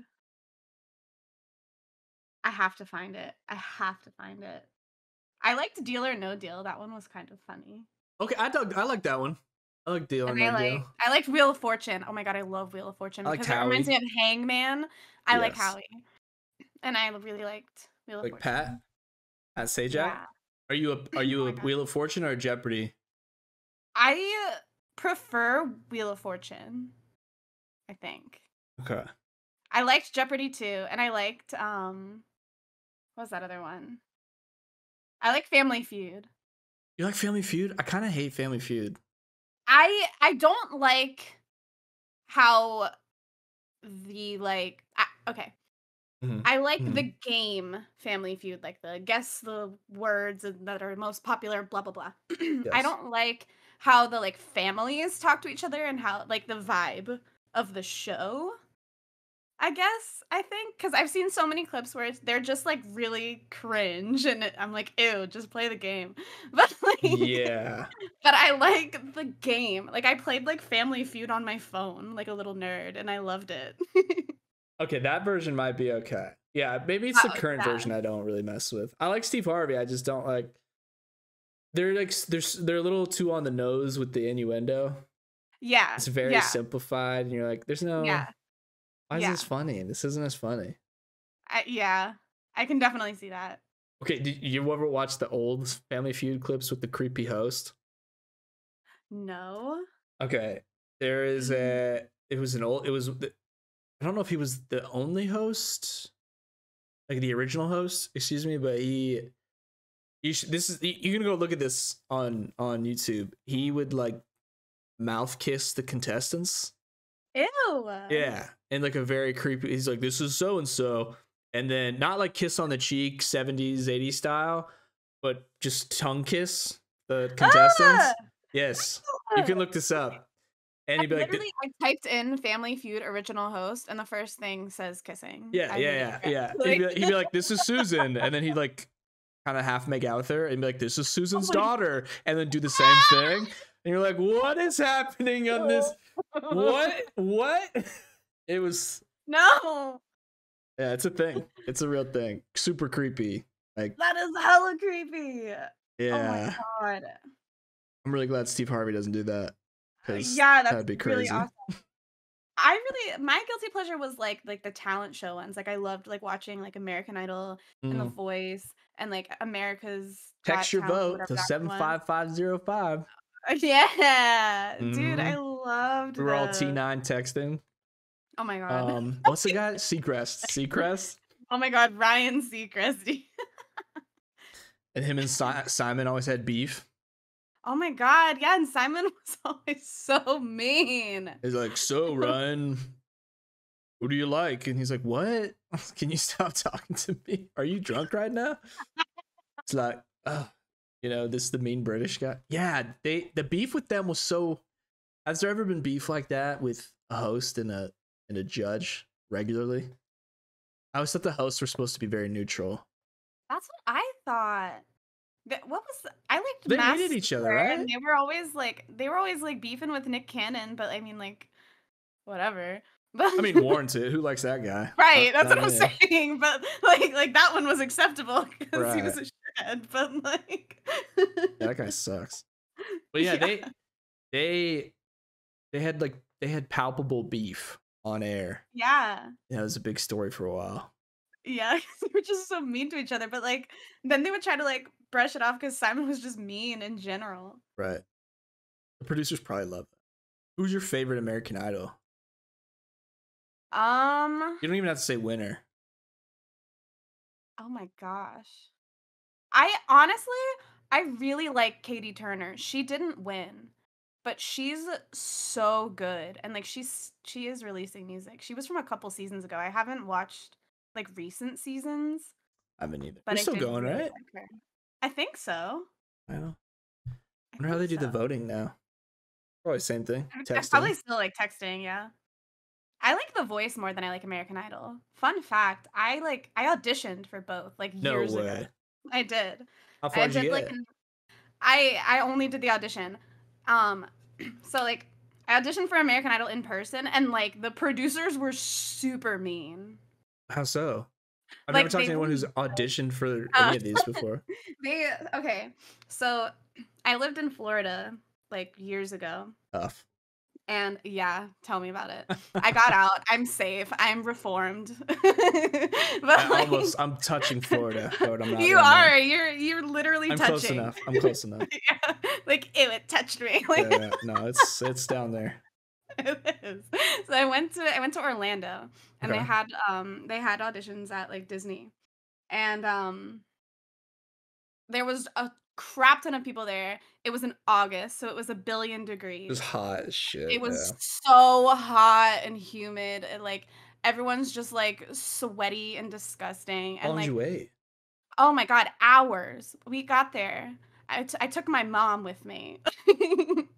I have to find it. I have to find it. I liked Deal or No Deal. That one was kind of funny. Okay, I like that one. I like Deal or And No Deal. I liked Wheel of Fortune. Oh my god, I love Wheel of Fortune I liked because it reminds me Howie. of Hangman. I like Yes. Howie. And I really liked Wheel of Like Fortune. Pat Sajak. Yeah. Are you a Oh my God. Wheel of Fortune or a Jeopardy? I prefer Wheel of Fortune, I think. Okay. I liked Jeopardy too, and I liked what was that other one? I like Family Feud. You like Family Feud? I kind of hate Family Feud. I don't like how the like okay. Mhm. I like the game Family Feud, like the guess the words that are most popular, blah blah blah. I Yes. don't like how the like families talk to each other and how like the vibe of the show. I think because I've seen so many clips where they're just like really cringe, and I'm like, ew, just play the game. But like, Yeah. but I like the game. Like I played like Family Feud on my phone, like a little nerd, and I loved it. Okay, that version might be okay. Yeah, maybe it's the Oh, current yeah. version I don't really mess with. I like Steve Harvey. I just don't like. They're like they're a little too on the nose with the innuendo. Yeah, It's very yeah, simplified, and you're like, there's no. yeah, Why is yeah. this funny? This isn't as funny. Yeah. I can definitely see that. Okay, did you ever watch the old Family Feud clips with the creepy host? No. Okay, there is a. It was an old. It was. I don't know if he was the only host, like the original host. Excuse me, but he. You're gonna go look at this on YouTube. He would like mouth kiss the contestants. Ew. Yeah, and like a very creepy. He's like, "This is so and so," and then not like kiss on the cheek, 70s, 80s style, but just tongue kiss the contestants. Ah! Yes, you can look this up. And he'd be like, Literally, I typed in Family Feud original host, and the first thing says kissing. yeah. Like, He'd be like, "This is Susan," and then he'd like kind of half make out with her and be like, "This is Susan's Oh my daughter," and then do the same thing. And you're like, "What is happening on this? What?" It was. No, Yeah, it's a thing. It's a real thing. Super creepy. Like, that is hella creepy. yeah. Oh my god. I'm really glad Steve Harvey doesn't do that. 'Cause Yeah, that'd that's be really crazy. awesome. my guilty pleasure was like the talent show ones. Like I loved like watching like American Idol and The Mm. Voice and like America's Text Got your Talent, vote whatever to that one was. 75505. Yeah, dude, I Mm-hmm. loved We were all those. T9 texting. Oh my god. What's the guy? Seacrest. Seacrest? Oh my god, Ryan Seacrest. And him and Simon always had beef. Oh my god, yeah, and Simon was always so mean. He's like, so Ryan, who do you like? And he's like, what? Can you stop talking to me? Are you drunk right now? It's like, oh, this is the mean British guy. Yeah, the beef with them was so. Has there ever been beef like that with a host and a judge regularly? I always thought the hosts were supposed to be very neutral. That's what I thought. I liked They Masked hated each other, Singer, right? and they were always like beefing with Nick Cannon, but I mean like whatever. But I mean, Warranted. Who likes that guy? right, that's Not what I'm me. saying. But like that one was acceptable because he was Right. a shithead. But like, Yeah, that guy sucks. But yeah, yeah, they had palpable beef on air. yeah, Yeah, it was a big story for a while. yeah. They were just so mean to each other. But like, then they would try to like brush it off because Simon was just mean in general. Right. The producers probably love that. Who's your favorite American Idol? You don't even have to say winner. Oh my gosh. I honestly, I really like Katie Turner. She didn't win, but she's so good. And like she is releasing music. She was from a couple seasons ago. I haven't watched like recent seasons, I haven't either. They're but I still did going, really right? like her. I think so. I know. I Wonder how they think do the so. voting now. Probably same thing. I'm Texting. probably still like texting, yeah. I like The Voice more than I like American Idol. Fun fact, I auditioned for both like No years ago. way. I did. How far I did you did like get? I only did the audition. Um so like I auditioned for American Idol in person and like the producers were super mean. How so? I've never Like talked they to anyone who's wouldn't auditioned for uh, any of these before. they okay. So I lived in Florida like years ago. Tough. And yeah, tell me about it. I got out. I'm safe. I'm reformed. But like, I'm touching Florida, but I'm not. you right are. You're literally I'm touching. close enough. I'm close enough. Yeah, like ew, it touched me. Like, Yeah, no, it's down there. it is. So I went to Orlando, and Okay. they had auditions at like Disney, and there was a crap ton of people there. It was in August, so it was a billion It degrees. was hot as shit. It Yeah. was so hot and humid, and, like, everyone's just, like, sweaty and disgusting, How and, long did you like, wait? oh my god, hours. We got there. I took my mom with me.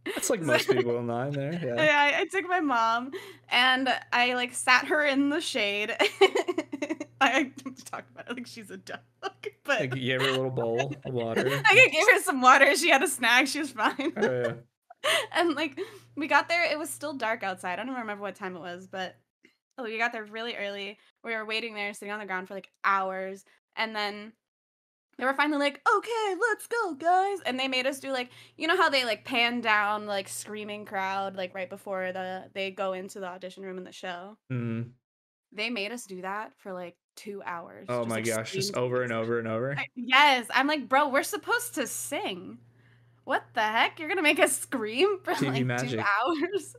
That's like So most people in line there. Yeah. yeah, I took my mom, and I, like, sat her in the shade. I talk about it like she's a dog, but Like you gave her a little bowl of water. I gave her some water, she had a snack, she was fine. Oh yeah. And like we got there, it was still dark outside. I don't even remember what time it was, but we got there really early. We were waiting there, sitting on the ground for like hours, and then they were finally like, "Okay, let's go, guys!" And they made us do like, you know how they like pan down like screaming crowd like right before they go into the audition room in the show. Mm. They made us do that for like 2 hours. Oh Just my like gosh, scream just over and over and over. yes, I'm like, bro, we're supposed to sing. What the heck? You're gonna make us scream for TV like magic. 2 hours?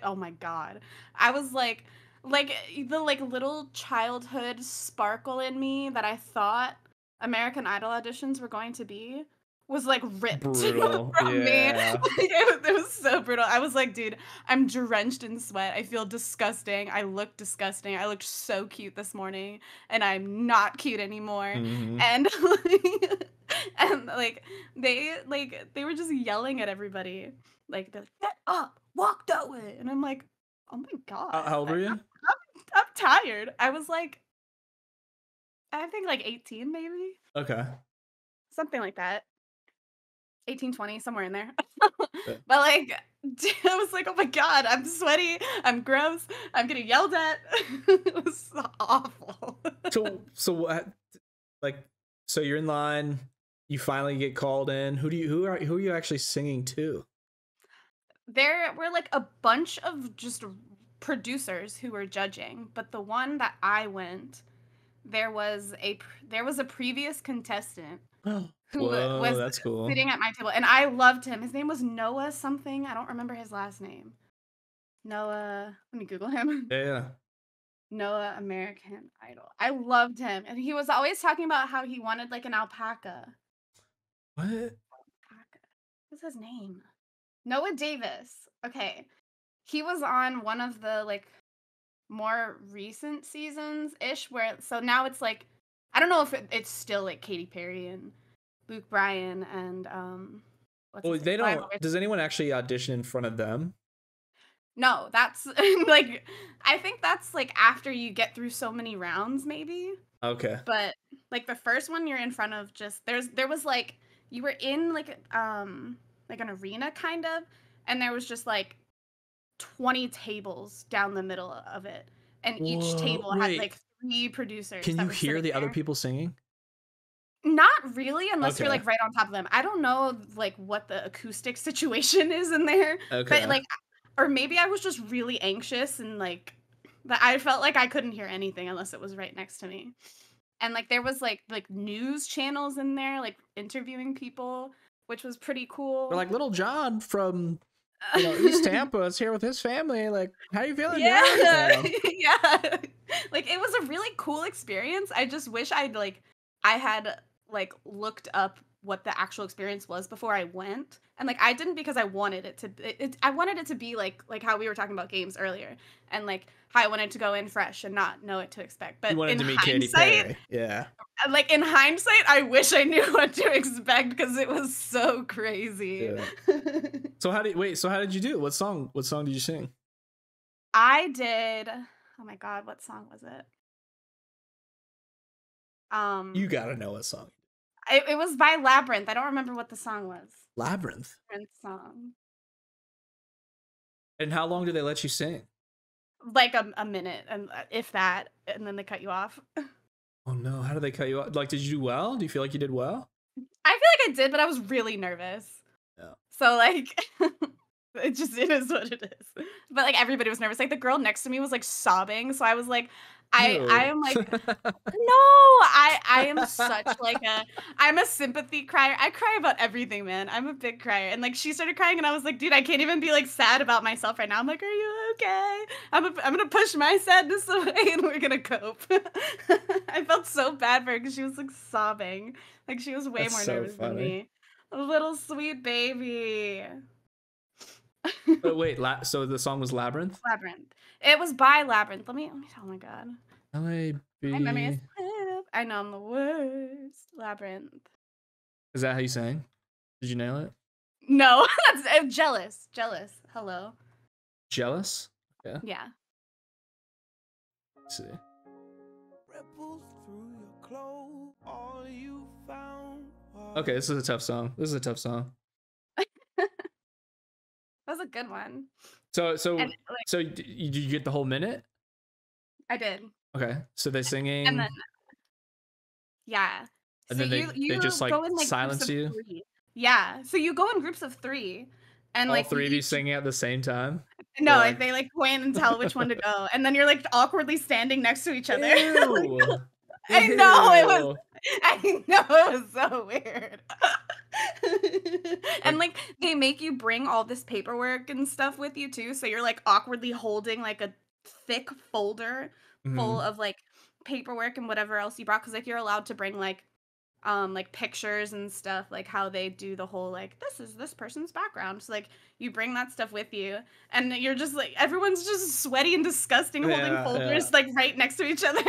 Oh my god. I was like the like little childhood sparkle in me that I thought American Idol auditions were going to be was like ripped Brutal. from me. Yeah. Like, it was so brutal. I was like, dude, I'm drenched in sweat. I feel disgusting. I look disgusting. I looked so cute this morning, and I'm not cute anymore. Mhm. And and they were just yelling at everybody. Like, they're like, get up, walk that way. And I'm like, oh my god. How old were you? I'm tired. I was like, I think like 18 maybe. Okay. Something like that. 18, 20, somewhere in there. Yeah. But like I was like, oh my god, I'm sweaty, I'm gross, I'm getting yelled at. It was awful. So what? Like, so you're in line. You finally get called in. Who are you actually singing to? There were like a bunch of just producers who were judging, but the one that I went, there was a previous contestant who Whoa, was that's cool. sitting at my table, and I loved him. His name was Noah something. I don't remember his last name. Noah. Let me Google him. Yeah, yeah. Noah American Idol. I loved him, and he was always talking about how he wanted like an alpaca. What? Alpaca. What's his name? Noah Davis. Okay. He was on one of the like more recent seasons ish where so now it's like I don't know if it's still like Katy Perry and Luke Bryan and what's Oh, his name? they don't. Lionel Richie. Does anyone actually audition in front of them? No, that's like I think that's like after you get through so many rounds maybe. Okay. But like the first one you're in front of just there was like you were in like an arena kind of and there was just like 20 tables down the middle of it. And each Whoa, table had wait. like 3 producers Can that you were hear sitting the other there. people singing? Not really, unless you're Okay. like right on top of them. I don't know like what the acoustic situation is in there, but Okay. like, or maybe I was just really anxious and like that I felt like I couldn't hear anything unless it was right next to me. And like there was like news channels in there, like interviewing people, which was pretty We're cool. like Little John from East Tampa is here with his family. Like, how you feeling, Yeah, John? Yeah. yeah. Like it was a really cool experience. I just wish I had like looked up what the actual experience was before I went. And like I didn't because I wanted it to I wanted it to be like how we were talking about games earlier and like how I wanted to go in fresh and not know what to expect. You But wanted in to meet Katy hindsight, Perry. Yeah. I wish I knew what to expect because it was so crazy. Yeah. So how did you do? What song did you sing? I did. Oh my god, what song was it? You Um, gotta know what song. it was by Labyrinth. I don't remember what the song was. Labyrinth. Labyrinth song. And how long did they let you sing? Like a minute, and if that, and then they cut you off. Oh no, how did they cut you off? Like, did you do well? Do you feel like you did well? I feel like I did, but I was really nervous. Yeah. So like it is what it is. But like everybody was nervous. Like the girl next to me was like sobbing. So I was like, I Ew. am like, no, I am such like I'm a sympathy crier. I cry about everything, man. I'm a big crier. And like she started crying and I was like, dude, I can't even be like sad about myself right now. I'm like, are you okay? I'm gonna push my sadness away and we're gonna cope. I felt so bad for her because she was like sobbing. Like she was way That's more so nervous than funny. me. A little sweet baby. But wait, so the song was Labyrinth? Labyrinth. It was by Labyrinth. Let me oh my god. My memory is L-A-B. I know I'm the worst. Labyrinth. Is that how you sang? Did you nail it? No, that's jealous. Jealous. Hello. Jealous? Yeah. Yeah. Let's see. Ripples through your clothes, all you found was Okay, this is a tough song. This is a tough song. That was a good one. So And like did you get the whole minute? I did. Okay. So they singing And then yeah. and So then you they just like go in like silence groups of you. 3. Yeah. So you go in groups of 3 and All like three of you each singing at the same time. no, You're like like, they like point and tell which one to go. And then you're like awkwardly standing next to each other. ew. I know it was Ew. I know it was so weird. And Like, like they make you bring all this paperwork and stuff with you too, so you're like awkwardly holding like a thick folder full mhm. of like paperwork and whatever else you brought because like you're allowed to bring like pictures and stuff like how they do the whole like this is this person's background so like you bring that stuff with you and you're just like everyone's just sweaty and disgusting holding Yeah, folders yeah. like right next to each other.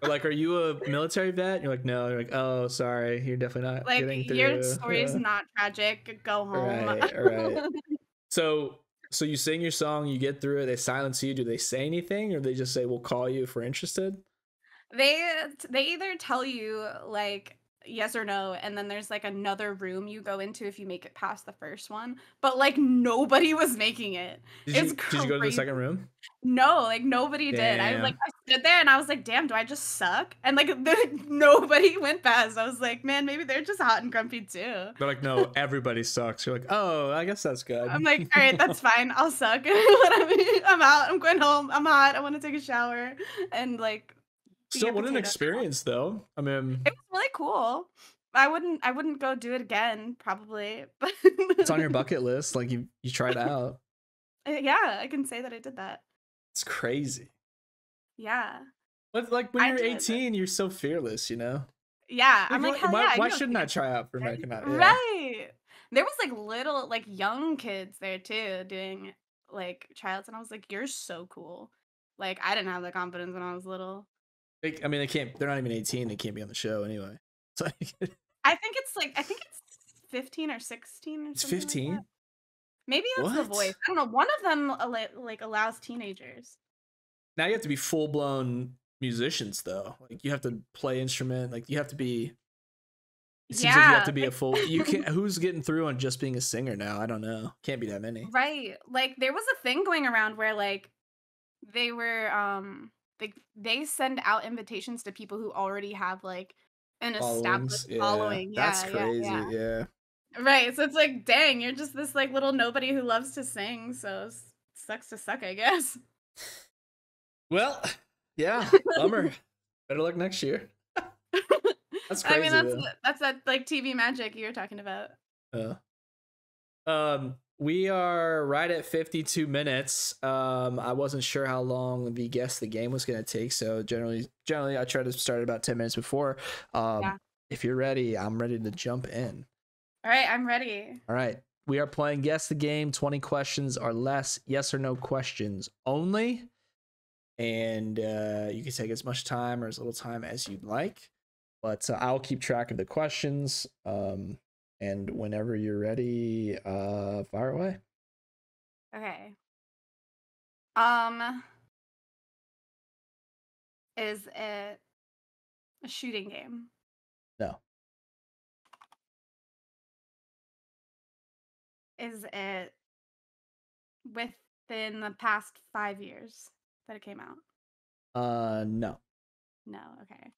Or like, are you a military vet? You're like, no. You're like, oh, sorry, you're definitely not Like getting your through. story is Yeah. not tragic, go home. Right, right. So you sing your song, you get through it, they silence you. Do they say anything, or they just say, "We'll call you if we're interested"? They either tell you like yes or no, and then there's like another room you go into if you make it past the first one. But like nobody was making it. It's Did you go to the crazy. second room? No, like nobody did. Damn. I stood there and I was like, damn, do I just suck? And like nobody went past. I was like, man, maybe they're just hot and grumpy too. They're like, no, everybody sucks. You're like, oh, I guess that's good. I'm like, all right, that's fine. I'll suck. I'm out. I'm going home. I'm hot. I want to take a shower and like. Still, what an experience, though. I mean, it was really cool. I wouldn't go do it again, probably. But it's on your bucket list. Like you tried out. Yeah, I can say that I did that. It's crazy. Yeah. But like when you're 18, you're so fearless, you know? Yeah. I'm like, hell yeah. Why shouldn't I try out for American Idol? Yeah. Right. There was like little like young kids there too doing like tryouts, and I was like, you're so cool. Like I didn't have the confidence when I was little. I mean, they're not even 18. They can't be on the show anyway. It's like, I think it's 15 or 16 or it's something 15. like that. Maybe that's The Voice. I don't know. One of them like allows teenagers. Now you have to be full blown musicians though. Like you have to play instrument. Like you have to be. It seems like you have to be a full. You can't. Who's getting through on just being a singer now? I don't know. Can't be that many. Right. Like there was a thing going around where like they were they send out invitations to people who already have like an established following. Yeah, that's crazy. Yeah. Right. So it's like, dang, you're just this like little nobody who loves to sing. So sucks to suck, I guess. Well, yeah, bummer. Better luck next year. That's crazy. I mean, that's that like TV magic you were talking about. We are right at 52 minutes. I wasn't sure how long the guess the game was going to take, so generally I try to start about 10 minutes before. If you're ready, I'm ready to jump in. All right, I'm ready. All right. We are playing Guess the Game, 20 questions or less, yes or no questions only. And you can take as much time or as little time as you'd like. But I'll keep track of the questions. And whenever you're ready, fire away. Okay. Is it a shooting game? No. Is it within the past 5 years that it came out? No. No, okay.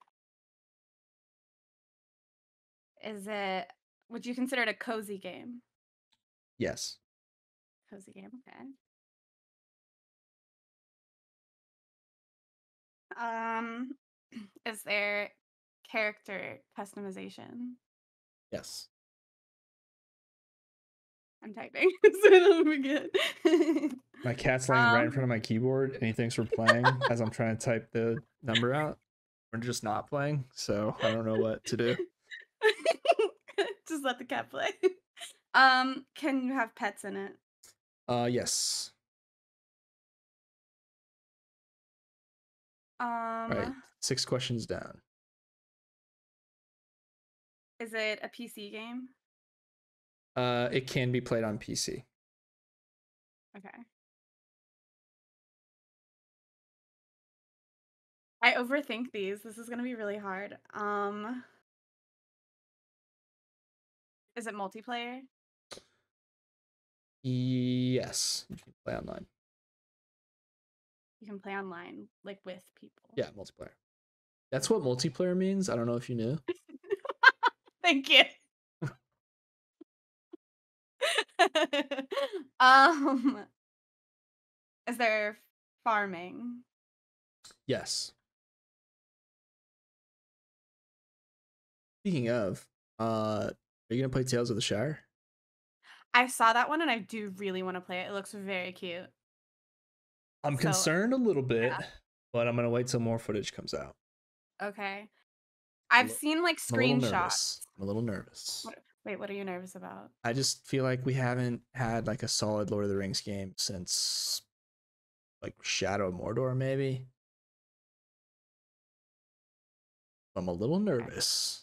Would you consider it a cozy game? Yes. Cozy game, okay. Is there character customization? Yes. I'm typing so I don't forget. My cat's laying right in front of my keyboard and he thinks we're playing as I'm trying to type the number out. We're just not playing, so I don't know what to do. Just let the cat play. Can you have pets in it? Yes. Right. 6 questions down. Is it a PC game? It can be played on PC. Okay. I overthink these. This is gonna be really hard. Is it multiplayer? Yes. You can play online. You can play online, like with people. Yeah, multiplayer. That's what multiplayer means. I don't know if you knew. Thank you. Is there farming? Yes. Speaking of, are you gonna play Tales of the Shire? I saw that one and I do really want to play it. It looks very cute. I'm concerned a little bit, but I'm gonna wait till more footage comes out. Okay. I've seen like screenshots. I'm a little nervous. Wait, what are you nervous about? I just feel like we haven't had like a solid Lord of the Rings game since like Shadow of Mordor, maybe. I'm a little nervous.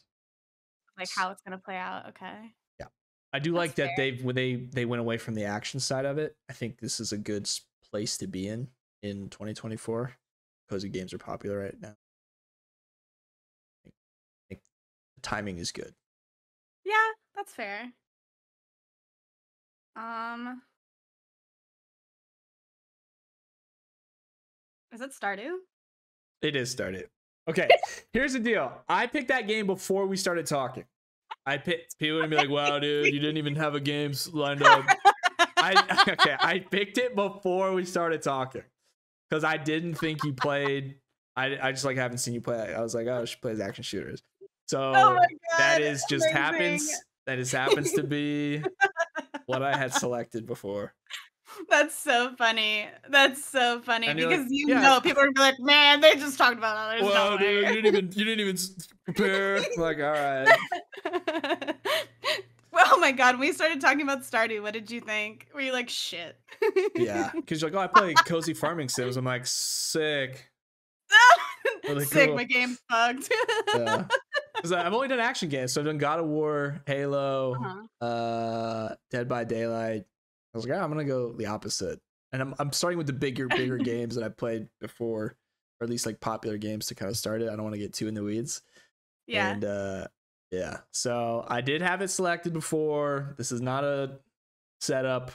Like how it's gonna play out, okay. Yeah. I do like that they went away from the action side of it. I think this is a good place to be in 2024. Cozy games are popular right now. I think timing is good. Yeah, that's fair. Is it Stardew? It is Stardew. Okay, here's the deal. I picked that game before we started talking. I picked people would be like, "Wow, dude, you didn't even have a game lined up." I picked it before we started talking because I didn't think you played. I just like haven't seen you play. I was like, "Oh, she plays action shooters." So Oh my God, that is just amazing. happens. That just happens to be what I had selected before. That's so funny. That's so funny And you're because like, you yeah. know people are gonna be like, man, they just talked about others. Well, dude, you didn't even prepare. I'm like, all right. Well, oh my God, when we started talking about Stardew, what did you think? Were you like, shit? Yeah, because you're like, oh, I play cozy farming sims. I'm like, sick. Really Sick, cool. my game's bugged. Yeah. Because I've only done action games, so I've done God of War, Halo, Dead by Daylight. I was like, I'm gonna go the opposite, and I'm starting with the bigger games that I played before, or at least like popular games to kind of start it. I don't want to get too in the weeds. Yeah. And yeah, so I did have it selected before. This is not a setup.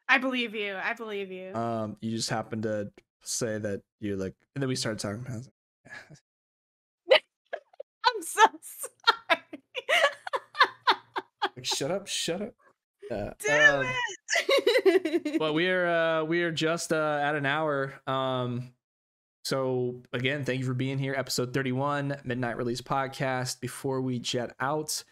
I believe you. I believe you. You just happened to say that you like, and then we started talking about it. I'm so sorry. Like, shut up. Damn it. But we are just at an hour. So again, thank you for being here. Episode 31, Midnight Release Podcast. Before we jet out,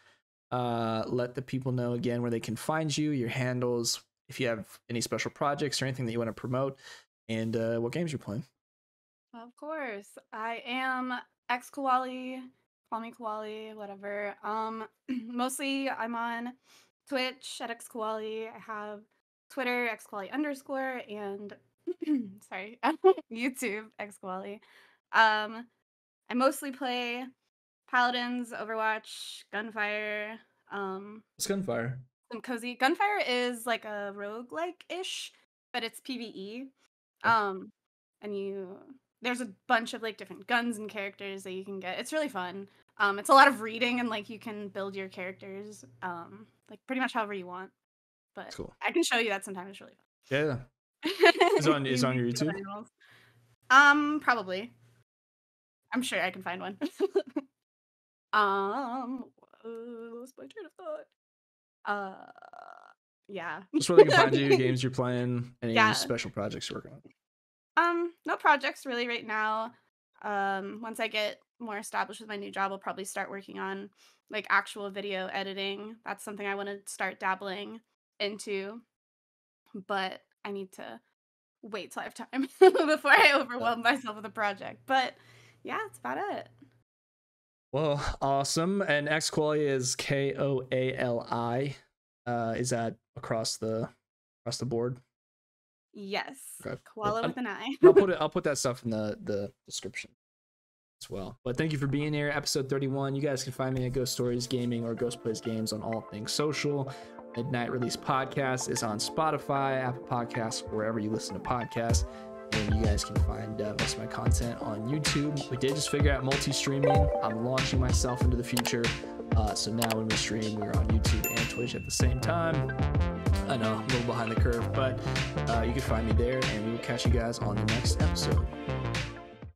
let the people know again where they can find you, your handles, if you have any special projects or anything that you want to promote, and what games you're playing. Of course. I am xKoali. Call me Koali, whatever. Mostly I'm on Twitch at xKoali. I have Twitter, xKoali_, and sorry, YouTube, xKoali. I mostly play Paladins, Overwatch, Gunfire. What's Gunfire? Some cozy. Gunfire is like a roguelike-ish, but it's PvE. And there's a bunch of like different guns and characters that you can get. It's really fun. It's a lot of reading and like you can build your characters like pretty much however you want. But Cool. I can show you that sometime. It's really fun. Yeah. Is on your YouTube? Probably. I'm sure I can find one. Lost my train of thought. Yeah. Just where they can find you, games you're playing, any special projects you're working on. No projects really right now. Once I get more established with my new job, I'll probably start working on like actual video editing. That's something I want to start dabbling into, but I need to wait till I have time before I overwhelm myself with a project. But yeah, that's about it. Well, awesome. And xKoali is KOALI. Is that across the board? Yes. Okay. Koala with an I. I'll put that stuff in the description as well. But thank you for being here. Episode 31. You guys can find me at Ghost Stories Gaming or Ghost Plays Games on all things social. Midnight Release Podcast is on Spotify, Apple Podcasts, wherever you listen to podcasts. And you guys can find most of my content on YouTube. We did just figure out multi-streaming. I'm launching myself into the future. So now when we stream, we're on YouTube and Twitch at the same time. I know, a little behind the curve, but you can find me there, and we will catch you guys on the next episode.